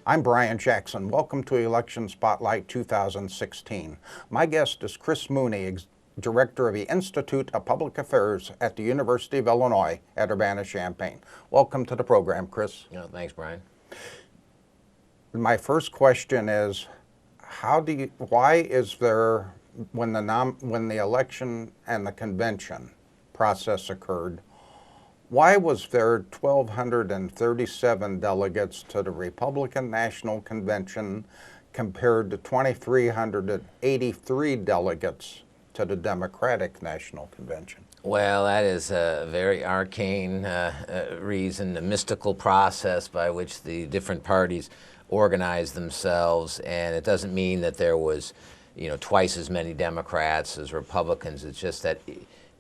I'm Brian Jackson. Welcome to Election Spotlight 2016. My guest is Chris Mooney, Director of the Institute of Public Affairs at the University of Illinois at Urbana-Champaign. Welcome to the program, Chris. Thanks, Brian. My first question is, why is there, when the election and the convention process occurred, why was there 1,237 delegates to the Republican National Convention compared to 2,383 delegates to the Democratic National Convention? Well, that is a very arcane reason, a mystical process by which the different parties organize themselves, and it doesn't mean that there was, twice as many Democrats as Republicans. It's just that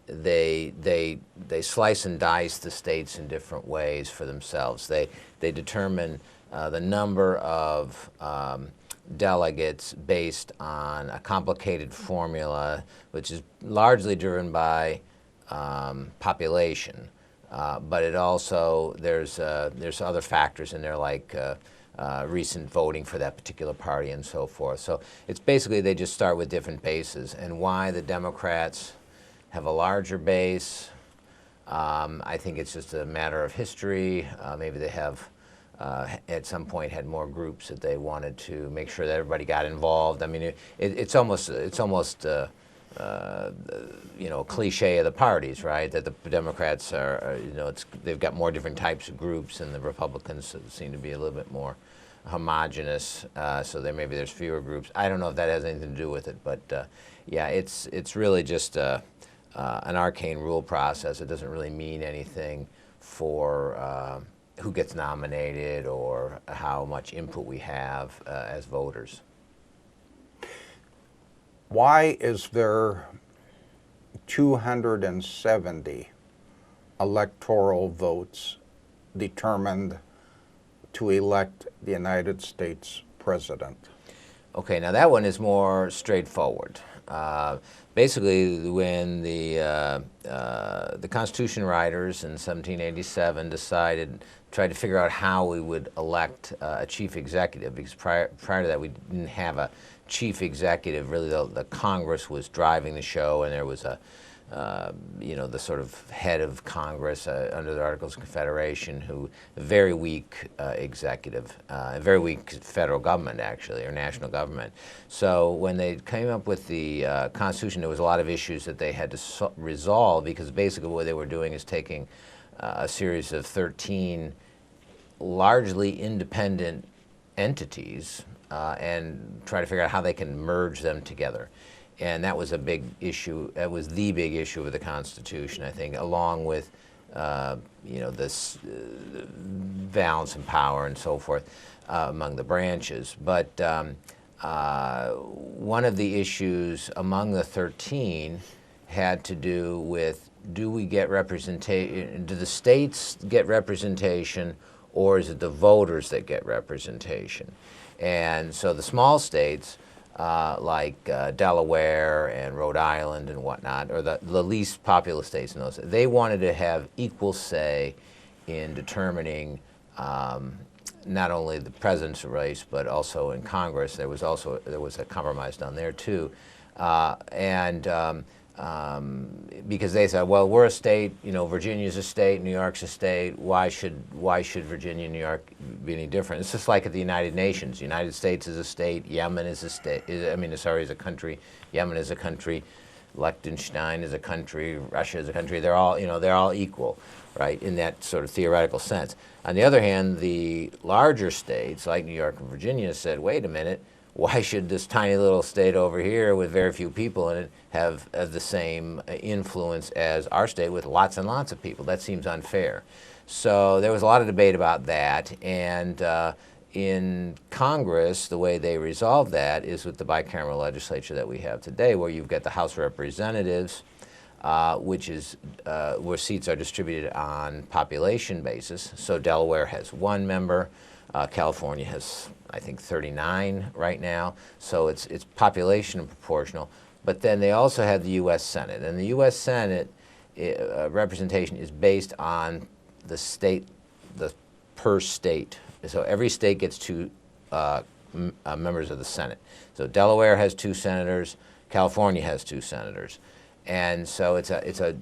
they slice and dice the states in different ways for themselves. They determine the number of delegates based on a complicated formula, which is largely driven by population, but it also there's other factors in there like recent voting for that particular party and so forth. So it's basically they just start with different bases, and why the Democrats have a larger base. I think it's just a matter of history. Maybe they have at some point had more groups that they wanted to make sure that everybody got involved. I mean, it's almost a cliche of the parties, right? That the Democrats are, they've got more different types of groups, and the Republicans seem to be a little bit more homogenous. So maybe there's fewer groups. I don't know if that has anything to do with it, but yeah, it's really just an arcane rule process. It doesn't really mean anything for who gets nominated or how much input we have as voters. Why is there 270 electoral votes determined to elect the United States president? Okay, now that one is more straightforward. Basically, when the Constitution writers in 1787 tried to figure out how we would elect a chief executive, because prior to that we didn't have a chief executive. Really, the Congress was driving the show, and there was the sort of head of Congress under the Articles of Confederation, a very weak executive, a very weak federal government, actually, or national government. So when they came up with the Constitution, there was a lot of issues that they had to resolve, because basically what they were doing is taking a series of 13 largely independent entities and try to figure out how they can merge them together. And that was a big issue. That was the big issue of the Constitution, I think, along with this balance and power and so forth among the branches. But one of the issues among the 13 had to do with, do we get representation? Do the states get representation, or is it the voters that get representation? And so the small states, like Delaware and Rhode Island and whatnot, or the least populous states in those, they wanted to have equal say in determining not only the president's race, but also in Congress. There was a compromise done there too, because they said, well, we're a state, Virginia's a state, New York's a state. Why should Virginia and New York be any different? It's just like at the United Nations. The United States is a state. Yemen is a state. Is a country. Yemen is a country. Liechtenstein is a country. Russia is a country. They're all equal, right, in that sort of theoretical sense. On the other hand, the larger states like New York and Virginia said, wait a minute. Why should this tiny little state over here with very few people in it have the same influence as our state with lots and lots of people? That seems unfair. So there was a lot of debate about that, and in Congress, the way they resolved that is with the bicameral legislature that we have today, where you've got the House of Representatives, which is where seats are distributed on population basis. So Delaware has 1 member. California has, I think, 39 right now, so it's population proportional. But then they also have the U.S. Senate, and the U.S. Senate representation is based on the per state. So every state gets 2 members of the Senate. So Delaware has 2 senators, California has 2 senators, and so it's a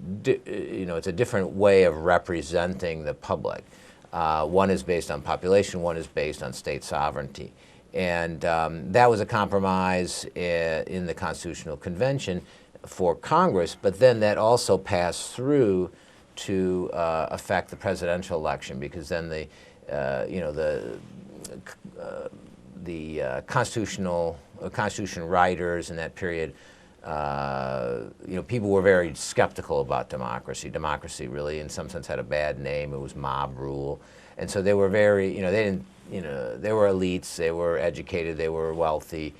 different way of representing the public. One is based on population, one is based on state sovereignty, and that was a compromise in the Constitutional Convention for Congress. But then that also passed through to affect the presidential election, because then the Constitution writers in that period, people were very skeptical about democracy. Democracy really, in some sense, had a bad name. It was mob rule, and so they were very, they were elites, they were educated, they were wealthy.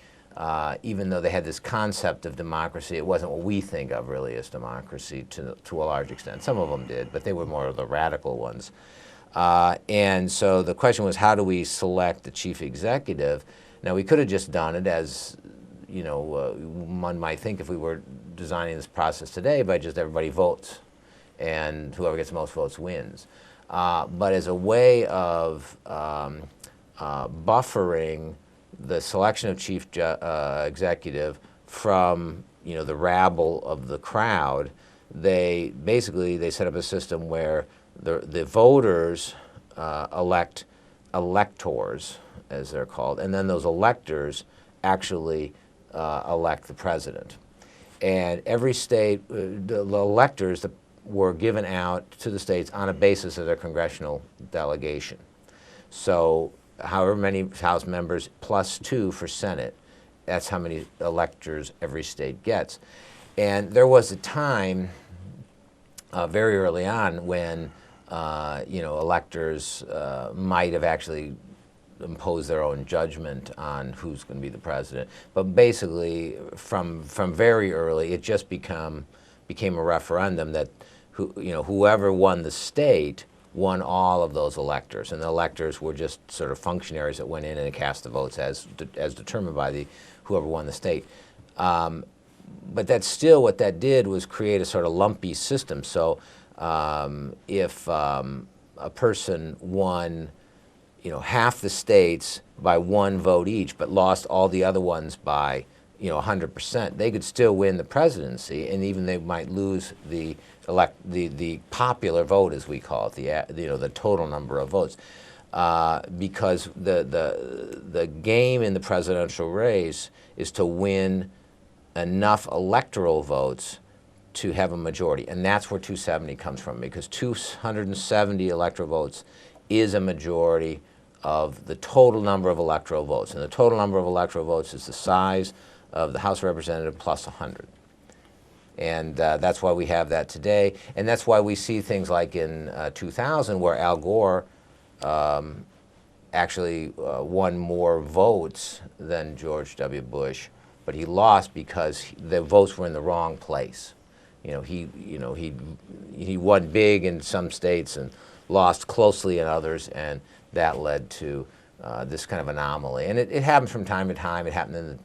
Even though they had this concept of democracy, it wasn't what we think of really as democracy to a large extent. Some of them did, but they were more of the radical ones. And so the question was, how do we select the chief executive? Now, we could have just done it as, one might think if we were designing this process today, by just everybody votes, and whoever gets the most votes wins. But as a way of buffering the selection of chief executive from, the rabble of the crowd, they set up a system where the voters elect electors, as they're called, and then those electors actually elect the president. And every state, the electors were given out to the states on a basis of their congressional delegation. So however many House members plus 2 for Senate, that's how many electors every state gets. And there was a time very early on when electors might have actually imposed their own judgment on who's going to be the president. But basically, from very early, it just became a referendum that whoever won the state won all of those electors, and the electors were just sort of functionaries that went in and cast the votes as determined by whoever won the state. But that's still, what that did was create a sort of lumpy system. So if a person won, half the states by 1 vote each, but lost all the other ones by 100%, they could still win the presidency, and even they might lose the popular vote, as we call it, the total number of votes, because the game in the presidential race is to win enough electoral votes to have a majority, and that's where 270 comes from, because 270 electoral votes is a majority of the total number of electoral votes, and the total number of electoral votes is the size of the House of Representatives plus 100. And that's why we have that today, and that's why we see things like in 2000, where Al Gore actually won more votes than George W. Bush, but he lost because the votes were in the wrong place. He won big in some states and lost closely in others, and that led to this kind of anomaly. And it happens from time to time. It happened in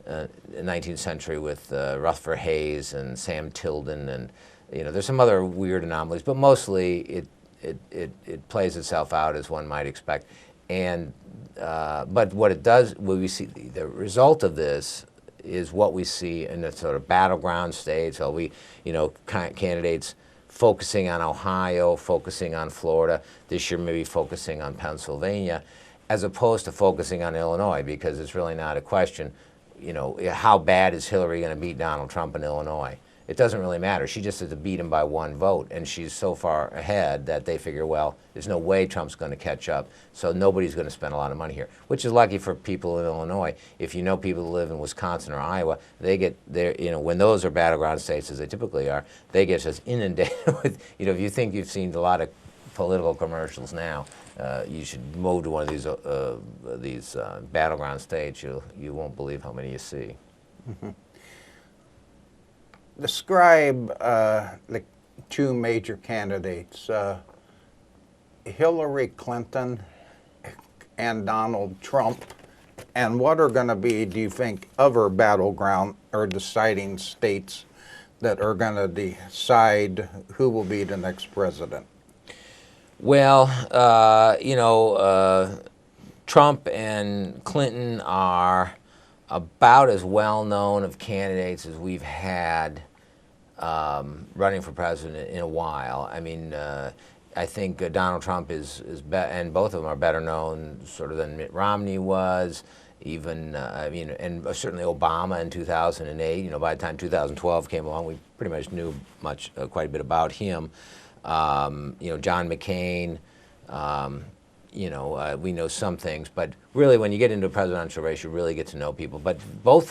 the 19th century with Rutherford Hayes and Sam Tilden, and there's some other weird anomalies, but mostly it plays itself out as one might expect. And but what it does, what we see, the result of this is what we see in the sort of battleground states. So candidates focusing on Ohio, focusing on Florida, this year maybe focusing on Pennsylvania, as opposed to focusing on Illinois, because it's really not a question, how bad is Hillary going to beat Donald Trump in Illinois? It doesn't really matter. She just has to beat him by 1 vote, and she's so far ahead that they figure, well, there's no way Trump's going to catch up, so nobody's going to spend a lot of money here, which is lucky for people in Illinois. If people who live in Wisconsin or Iowa, they get their, when those are battleground states, as they typically are, they get just inundated with, if you think you've seen a lot of political commercials now, you should move to one of these battleground states. You won't believe how many you see. Mm-hmm. Describe the 2 major candidates, Hillary Clinton and Donald Trump, and what are going to be, do you think, other battleground or deciding states that are going to decide who will be the next president? Well, Trump and Clinton are about as well known of candidates as we've had running for president in a while. I mean, I think Donald Trump and both of them are better known sort of than Mitt Romney was. Even I mean, and certainly Obama in 2008. You know, by the time 2012 came along, we pretty much knew quite a bit about him. You know, John McCain. You know, we know some things, but really, when you get into a presidential race, you really get to know people. But both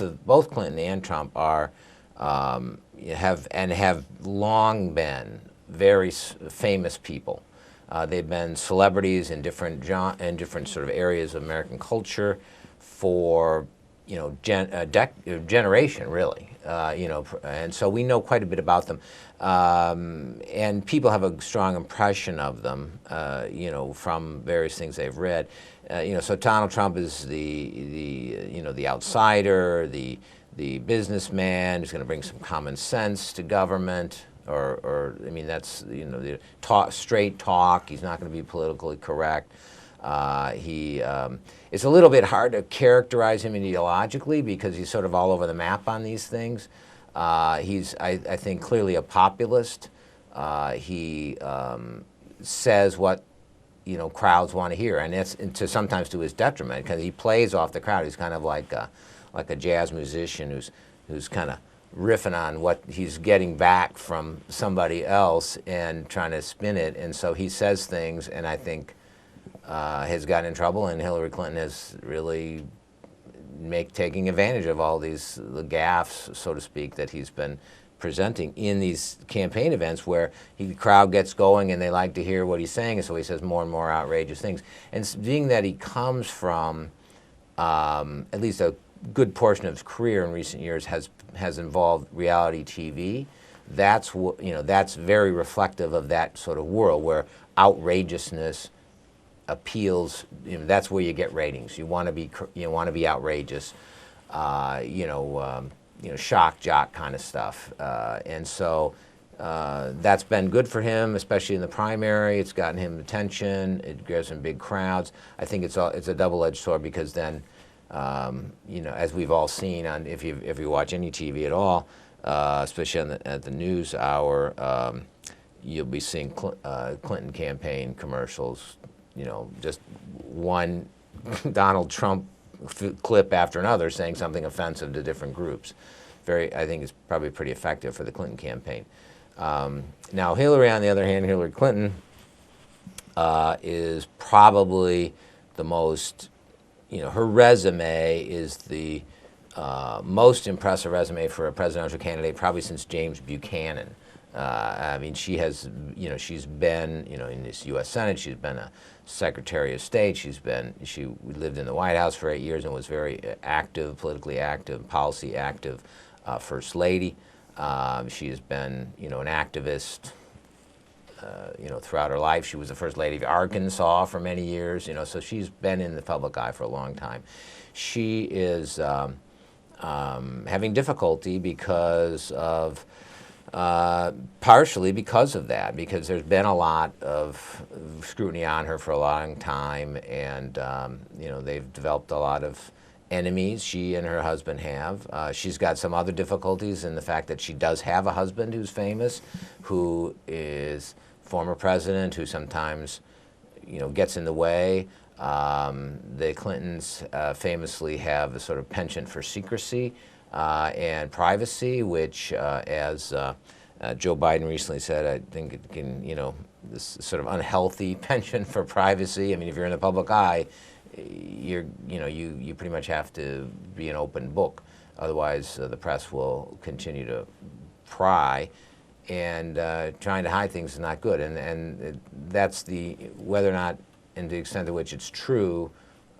Clinton and Trump are have long been very famous people. They've been celebrities in different sort of areas of American culture for generation, really. You know, and so we know quite a bit about them, and people have a strong impression of them. You know, from various things they've read. You know, so Donald Trump is the outsider, the businessman who's going to bring some common sense to government. Or I mean, that's, you know, the straight talk. He's not going to be politically correct. It's a little bit hard to characterize him ideologically because he's sort of all over the map on these things. He's, I think, clearly a populist. He says what, you know, crowds want to hear, and it's sometimes to his detriment because he plays off the crowd. He's kind of like a jazz musician who's kind of riffing on what he's getting back from somebody else and trying to spin it, and so he says things, and I think has gotten in trouble, and Hillary Clinton has really taking advantage of all the gaffes, so to speak, that he's been presenting in these campaign events where the crowd gets going and they like to hear what he's saying, and so he says more and more outrageous things. And being that he comes from at least a good portion of his career in recent years has involved reality TV. That's that's very reflective of that sort of world where outrageousness appeals. You know, that's where you get ratings. You want to be outrageous. Shock jock kind of stuff. And so that's been good for him, especially in the primary. It's gotten him attention. It gives him big crowds. I think it's a double-edged sword because then. As we've all seen on if you watch any TV at all, especially at the news hour, you'll be seeing Clinton campaign commercials. You know, just one Donald Trump clip after another saying something offensive to different groups. I think it's probably pretty effective for the Clinton campaign. Now, Hillary, on the other hand, Hillary Clinton is probably the most. You know, her resume is the most impressive resume for a presidential candidate probably since James Buchanan. I mean, she's been, in this U.S. Senate. She's been a Secretary of State. She lived in the White House for 8 years and was very active, politically active, policy active, First Lady. She has been, an activist. Throughout her life. She was the First Lady of Arkansas for many years, so she's been in the public eye for a long time. She is having difficulty because of, partially because of that, because there's been a lot of scrutiny on her for a long time, and, they've developed a lot of enemies, she and her husband have. She's got some other difficulties in the fact that she does have a husband who's famous, who is former president, who sometimes, gets in the way. The Clintons famously have a sort of penchant for secrecy and privacy, which, as Joe Biden recently said, I think it can, this sort of unhealthy penchant for privacy. I mean, if you're in the public eye, you pretty much have to be an open book. Otherwise, the press will continue to pry. And trying to hide things is not good, and that's whether or not, and the extent to which it's true,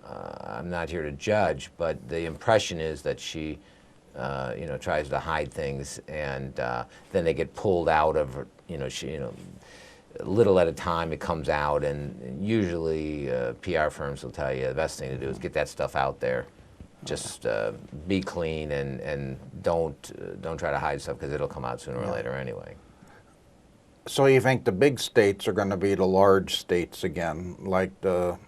I'm not here to judge, but the impression is that she, tries to hide things, and then they get pulled out of, little at a time it comes out, and usually PR firms will tell you the best thing to do is get that stuff out there. Just be clean and don't try to hide stuff because it'll come out sooner or later anyway. So you think the big states are going to be the large states again, like the?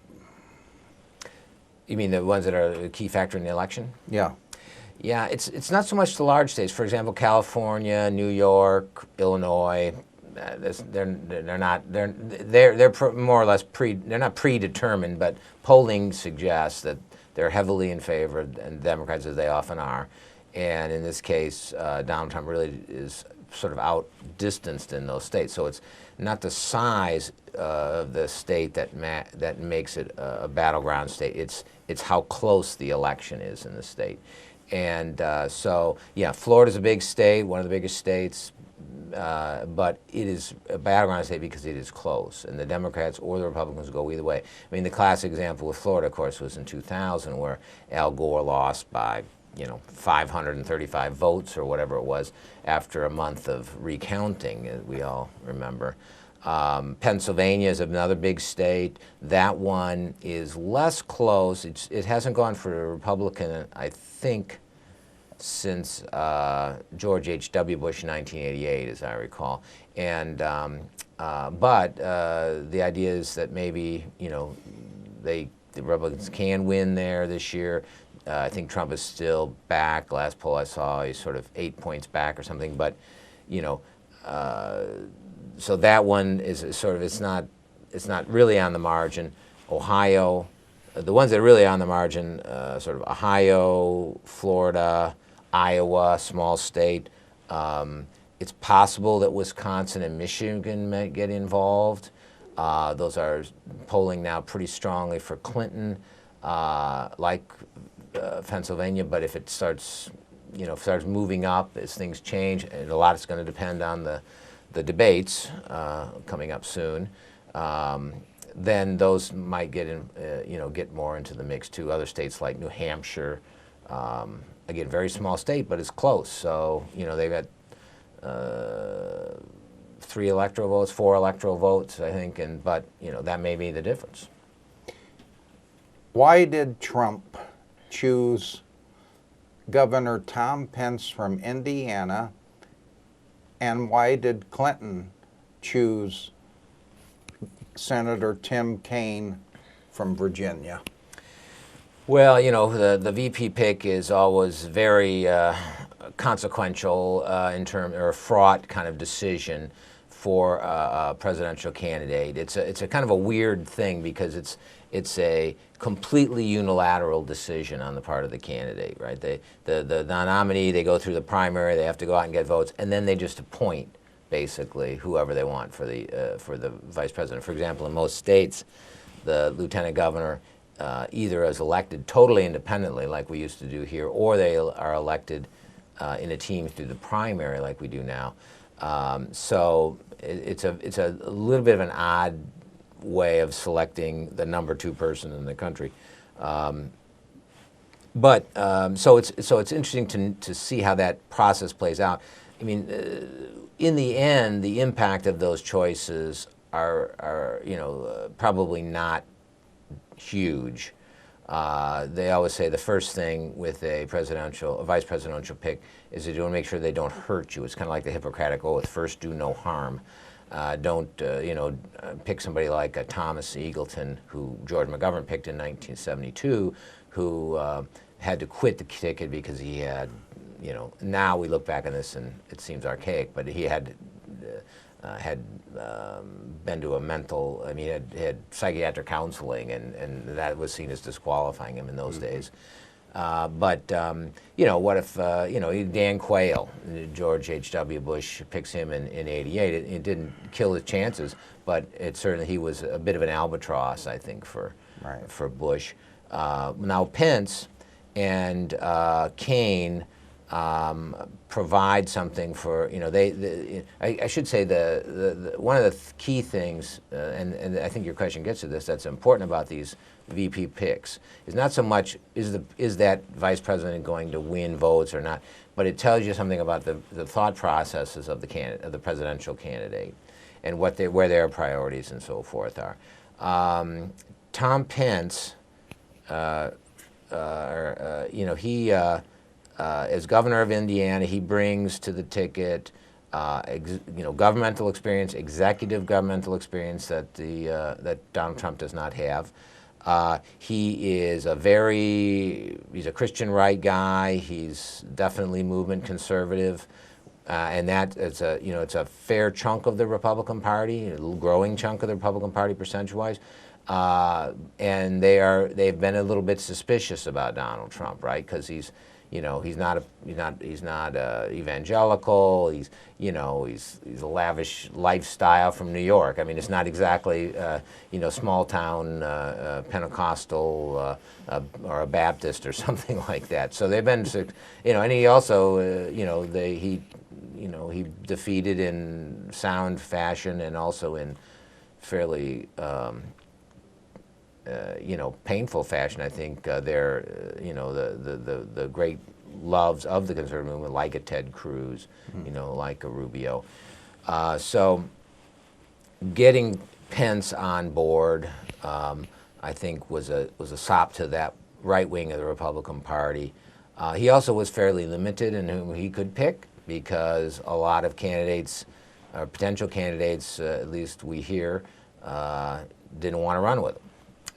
You mean the ones that are a key factor in the election? Yeah. Yeah, it's not so much the large states. For example, California, New York, Illinois. More or less they're not predetermined, but polling suggests that they're heavily in favor and Democrats, as they often are. And in this case, Donald Trump really is sort of outdistanced in those states. So it's not the size of the state that makes it a battleground state. It's how close the election is in the state. And so, yeah, Florida's a big state, one of the biggest states, but it is a battleground state because it is close, and the Democrats or the Republicans go either way. I mean, the classic example with Florida, of course, was in 2000, where Al Gore lost by 535 votes or whatever it was after a month of recounting, we all remember. Pennsylvania is another big state. That one is less close. It hasn't gone for a Republican, I think, since George H.W. Bush in 1988, as I recall. And but the idea is that maybe the Republicans can win there this year. I think Trump is still back. Last poll I saw, he's sort of 8 points back or something. But so that one is sort of it's not really on the margin. Ohio, the ones that are really on the margin, sort of Ohio, Florida, Iowa, small state. It's possible that Wisconsin and Michigan may get involved. Those are polling now pretty strongly for Clinton, like Pennsylvania. But if it starts, starts moving up as things change, and a lot is going to depend on the debates coming up soon. Then those might get get more into the mix too. Other states like New Hampshire, again, very small state, but it's close. So they've got 4 electoral votes, I think, but that may be the difference. Why did Trump choose Governor Tom Pence from Indiana, and why did Clinton choose Senator Tim Kaine from Virginia? Well, the VP pick is always very consequential or a fraught kind of decision for a presidential candidate. It's a kind of a weird thing because it's a completely unilateral decision on the part of the candidate, right? The nominee, they go through the primary, they have to go out and get votes, and then they just appoint basically whoever they want for the vice president. For example, in most states, the lieutenant governor either is elected totally independently, like we used to do here, or they are elected in a team through the primary, like we do now. So it's a little bit of an odd way of selecting the number 2 person in the country. So it's interesting to see how that process plays out. I mean, in the end, the impact of those choices are probably not huge. They always say the first thing with a vice presidential pick is that you want to make sure they don't hurt you. It's kind of like the Hippocratic Oath: first, do no harm. Don't pick somebody like a Thomas Eagleton, who George McGovern picked in 1972, who had to quit the ticket because he had, now we look back on this and it seems archaic, but he had been to a mental, had psychiatric counseling, and that was seen as disqualifying him in those days. What if, Dan Quayle, George H.W. Bush picks him in 88. It didn't kill his chances, but he was a bit of an albatross, I think, for Bush. Now Pence and Kaine provide something for, I should say one of the key things, and I think your question gets to this, that's important about these VP picks, is not so much is that vice president going to win votes or not, but it tells you something about the thought processes of the presidential candidate and where their priorities and so forth are. Tom Pence, as governor of Indiana, he brings to the ticket, governmental experience, executive governmental experience that Donald Trump does not have. He is he's a Christian right guy. He's definitely movement conservative. And that it's a fair chunk of the Republican Party, a little growing chunk of the Republican Party percentage-wise, and they've been a little bit suspicious about Donald Trump, right? Because he's not evangelical. He's a lavish lifestyle from New York. I mean, it's not exactly small town Pentecostal or a Baptist or something like that. So they've been and he also he defeated in sound fashion and also in fairly painful fashion. I think the great loves of the conservative movement, like a Ted Cruz, like a Rubio. So getting Pence on board, I think, was a sop to that right wing of the Republican Party. He also was fairly limited in whom he could pick, because a lot of candidates, or potential candidates, at least we hear, didn't want to run with him.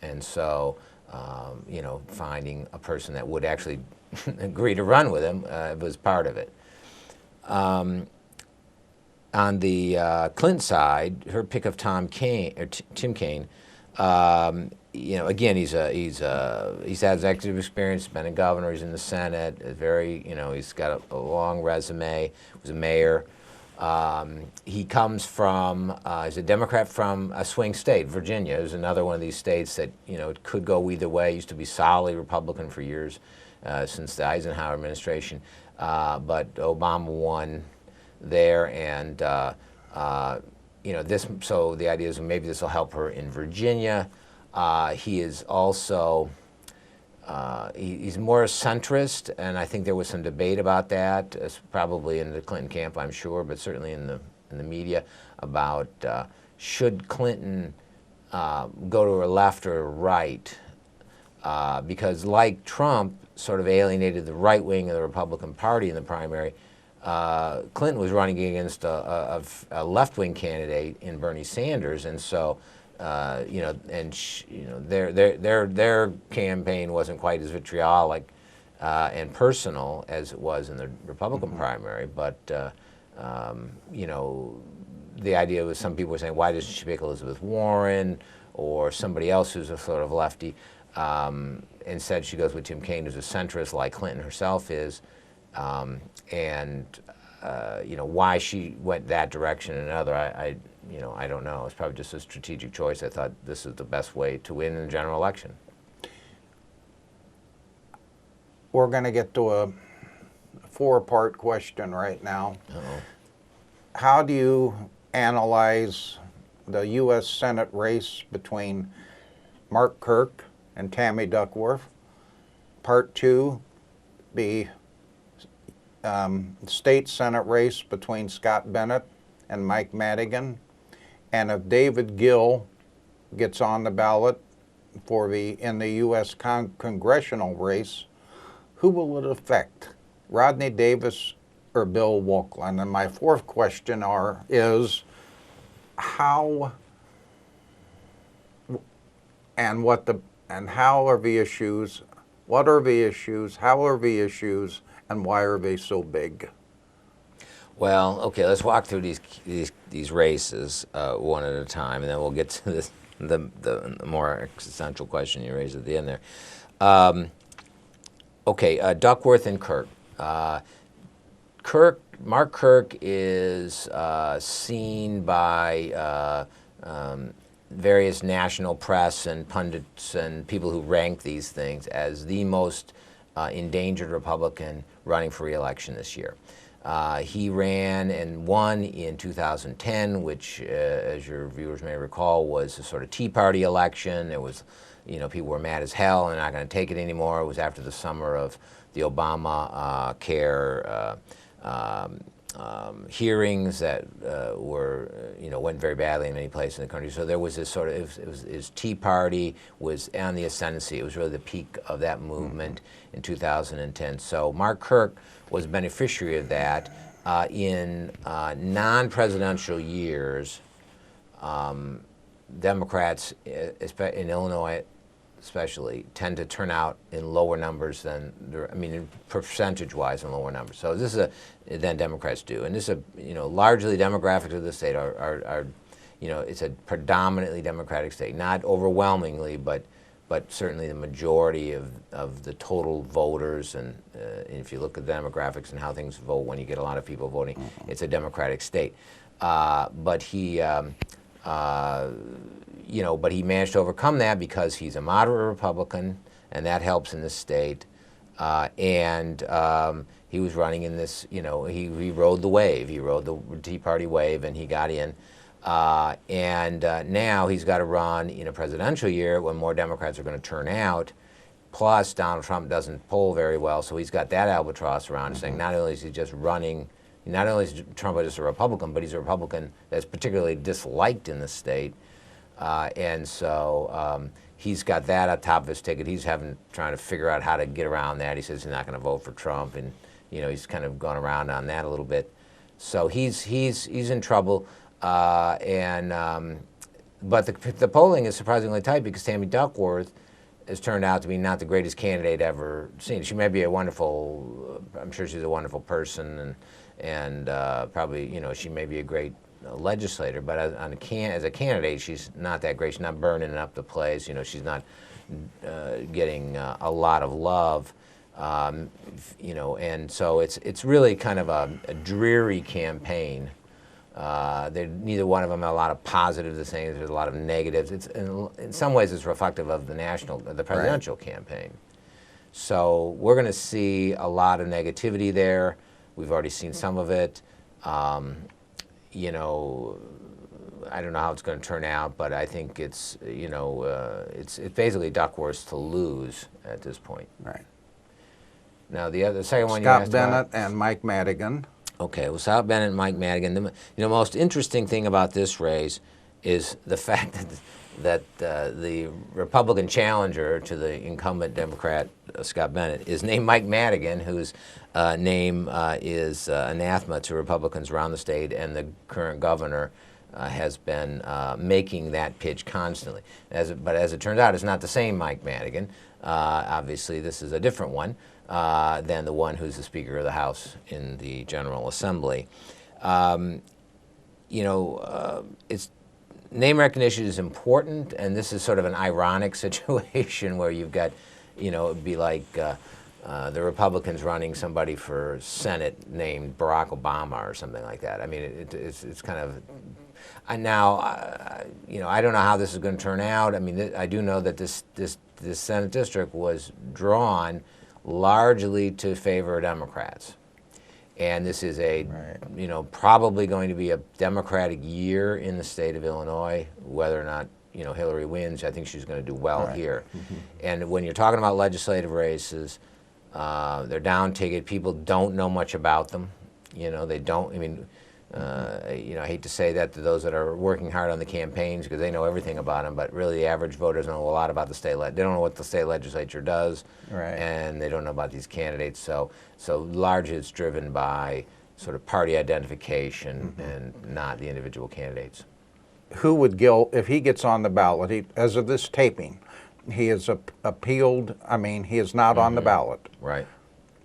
And so, finding a person that would actually agree to run with him was part of it. On the Clinton side, her pick of Tim Kaine, again, he's had executive experience, been a governor, he's in the Senate, he's got a long resume, was a mayor. He comes from, he's a Democrat from a swing state. Virginia is another one of these states that, it could go either way. It used to be solidly Republican for years, since the Eisenhower administration. But Obama won there, and, so the idea is maybe this will help her in Virginia. He is also, he's more a centrist, and I think there was some debate about that, probably in the Clinton camp, I'm sure, but certainly in the media, about should Clinton go to her left or right, because like Trump sort of alienated the right wing of the Republican Party in the primary, Clinton was running against a left-wing candidate in Bernie Sanders, and so their campaign wasn't quite as vitriolic and personal as it was in the Republican primary. But the idea was, some people were saying, why doesn't she pick Elizabeth Warren or somebody else who's a sort of lefty? Instead, she goes with Tim Kaine, who's a centrist, like Clinton herself is. Why she went that direction and another, I don't know. It's probably just a strategic choice. I thought this is the best way to win in the general election. We're going to get to a four-part question right now. Uh-oh. How do you analyze the U.S. Senate race between Mark Kirk and Tammy Duckworth? Part two, the state Senate race between Scott Bennett and Mike Madigan. And if David Gill gets on the ballot in the U.S. Congressional race, who will it affect, Rodney Davis or Bill Wolklin? And my fourth question is how are the issues, what are the issues, how are the issues, and why are they so big? Well, okay, let's walk through these races one at a time, and then we'll get to the more existential question you raised at the end there. Duckworth and Kirk. Mark Kirk is seen by various national press and pundits and people who rank these things as the most endangered Republican running for re-election this year. He ran and won in 2010, which, as your viewers may recall, was a sort of Tea Party election. There was, people were mad as hell and not going to take it anymore. It was after the summer of the Obama care hearings that went very badly in many places in the country. So there was this sort of, his Tea Party was on the ascendancy. It was really the peak of that movement in 2010. So Mark Kirk was a beneficiary of that. In non-presidential years, Democrats in Illinois especially, tend to turn out in lower numbers than, percentage-wise in lower numbers. So this is than Democrats do, and this is largely demographics of the state are it's a predominantly Democratic state, not overwhelmingly, but certainly the majority of the total voters, and if you look at the demographics and how things vote when you get a lot of people voting, it's a Democratic state. But he managed to overcome that because he's a moderate Republican, and that helps in this state. He was running in this, he rode the wave. He rode the Tea Party wave, and he got in. Now he's got to run in a presidential year when more Democrats are going to turn out. Plus, Donald Trump doesn't poll very well, so he's got that albatross around, saying not only is he just running, not only is Trump just a Republican, but he's a Republican that's particularly disliked in the state. He's got that on top of his ticket. He's trying to figure out how to get around that. He says he's not going to vote for Trump, and he's kind of gone around on that a little bit. So he's in trouble. But the polling is surprisingly tight because Tammy Duckworth has turned out to be not the greatest candidate ever seen. She may be I'm sure she's a wonderful person, and probably, she may be a great legislator, but as a candidate, she's not that great. She's not burning up the place. She's not getting a lot of love. And so it's really kind of a dreary campaign. Neither one of them have a lot of positives to say. There's a lot of negatives. In some ways, it's reflective of the presidential campaign. So we're going to see a lot of negativity there. We've already seen some of it. I don't know how it's going to turn out, but I think it's basically Duckworth to lose at this point. Right. Now the second one you asked Scott Bennett about, and Mike Madigan. Okay, well, Scott Bennett and Mike Madigan. The most interesting thing about this race is the fact that the Republican challenger to the incumbent Democrat, Scott Bennett, is named Mike Madigan, whose name is anathema to Republicans around the state, and the current governor has been making that pitch constantly. But as it turns out, it's not the same Mike Madigan. Obviously, this is a different one than the one who's the Speaker of the House in the General Assembly. It's name recognition is important, and this is sort of an ironic situation where you've got, it'd be like the Republicans running somebody for Senate named Barack Obama or something like that. I mean, it's kind of. And now, I don't know how this is going to turn out. I mean, I do know that this Senate district was drawn largely to favor Democrats. And this is probably going to be a Democratic year in the state of Illinois. Whether or not, Hillary wins, I think she's going to do well here. Mm-hmm. And when you're talking about legislative races, they're down ticket. People don't know much about them. They don't, I hate to say that to those that are working hard on the campaigns because they know everything about them, but really the average voter doesn't know a lot about the state. They don't know what the state legislature does, and they don't know about these candidates. So largely it's driven by sort of party identification and not the individual candidates. Who would Gil, if he gets on the ballot, as of this taping, he has appealed, he is not on the ballot. Right.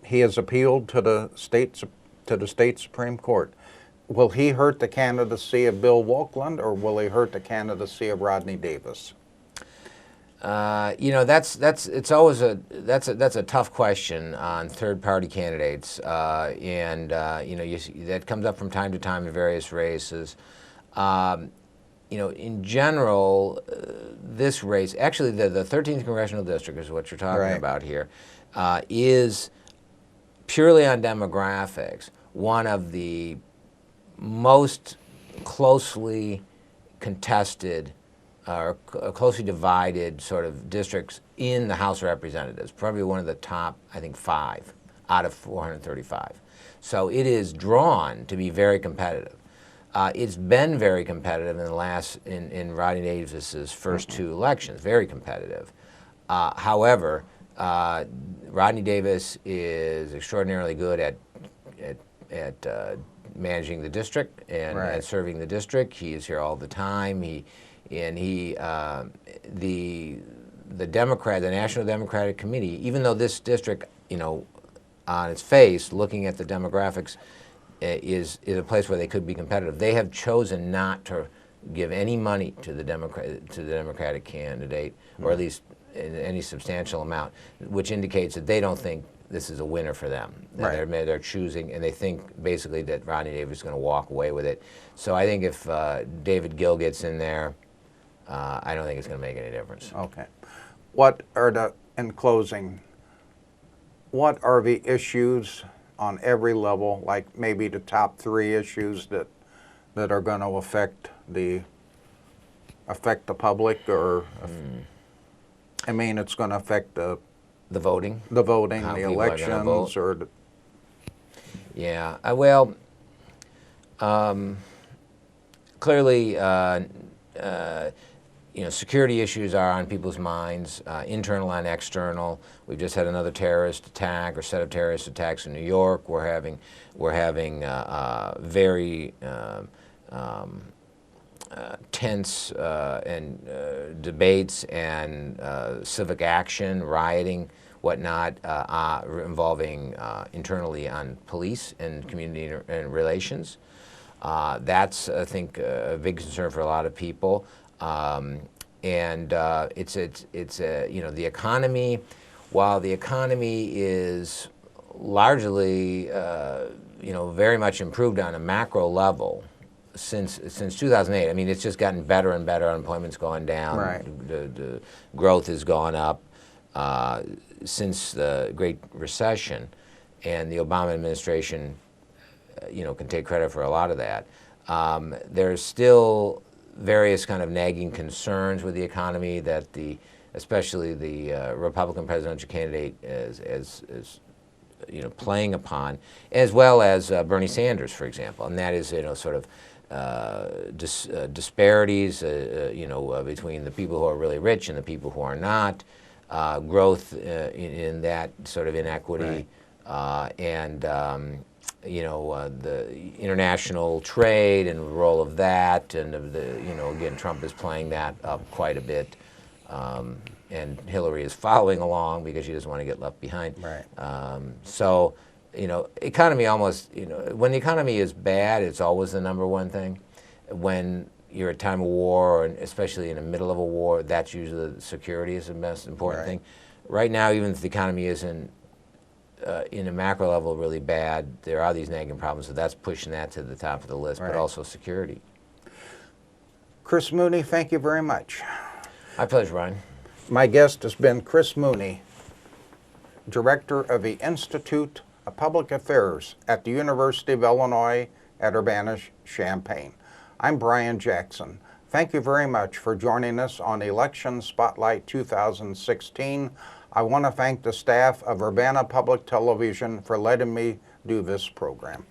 He has appealed to the state Supreme Court. Will he hurt the candidacy of Bill Walkland, or will he hurt the candidacy of Rodney Davis? That's a tough question on third-party candidates, that comes up from time to time in various races. In general, this race, actually the 13th Congressional District is what you're talking about here, is purely on demographics one of the most closely contested or closely divided sort of districts in the House of Representatives, probably one of the top, I think, 5 out of 435. So it is drawn to be very competitive. It's been very competitive in Rodney Davis's first 2 elections, very competitive. However, Rodney Davis is extraordinarily good at managing the district and serving the the the National Democratic Committee, even though this district, on its face, looking at the demographics, is a place where they could be competitive. They have chosen not to give any money to the Democratic candidate, or at least in any substantial amount, which indicates that they don't think this is a winner for them. Right. They're choosing, and they think basically that Rodney Davis is going to walk away with it. So I think if David Gill gets in there, I don't think it's going to make any difference. Okay. In closing, what are the issues on every level, like maybe the top 3 issues that are going to affect the public, or I mean, it's going to affect the voting, the how the people are gonna vote. elections, or the, Yeah, well, clearly, security issues are on people's minds, internal and external. We've just had another terrorist attack or set of terrorist attacks in New York. We're having very tense and debates and civic action, rioting, whatnot, involving internally on police and community and relations. That's, I think, a big concern for a lot of people. It's the economy. While the economy is largely very much improved on a macro level since 2008. I mean, it's just gotten better and better. Unemployment's gone down. Right. The growth has gone up since the Great Recession, and the Obama administration, can take credit for a lot of that. There's still various kind of nagging concerns with the economy that especially the Republican presidential candidate is playing upon, as well as Bernie Sanders, for example, and that is sort of disparities between the people who are really rich and the people who are not, growth in that sort of inequity, and the international trade and the role of that, and again, Trump is playing that up quite a bit, and Hillary is following along because she doesn't want to get left behind. Right. Economy almost, when the economy is bad, it's always the number one thing. When you're at a time of war, or especially in the middle of a war, that's usually security is the most important thing. Right now, even if the economy isn't in a macro level really bad, there are these nagging problems, so that's pushing that to the top of the list, but also security. Chris Mooney, thank you very much. My pleasure, Ryan. My guest has been Chris Mooney, Director of the Institute of Public Affairs at the University of Illinois at Urbana-Champaign. I'm Brian Jackson. Thank you very much for joining us on Election Spotlight 2016. I want to thank the staff of Urbana Public Television for letting me do this program.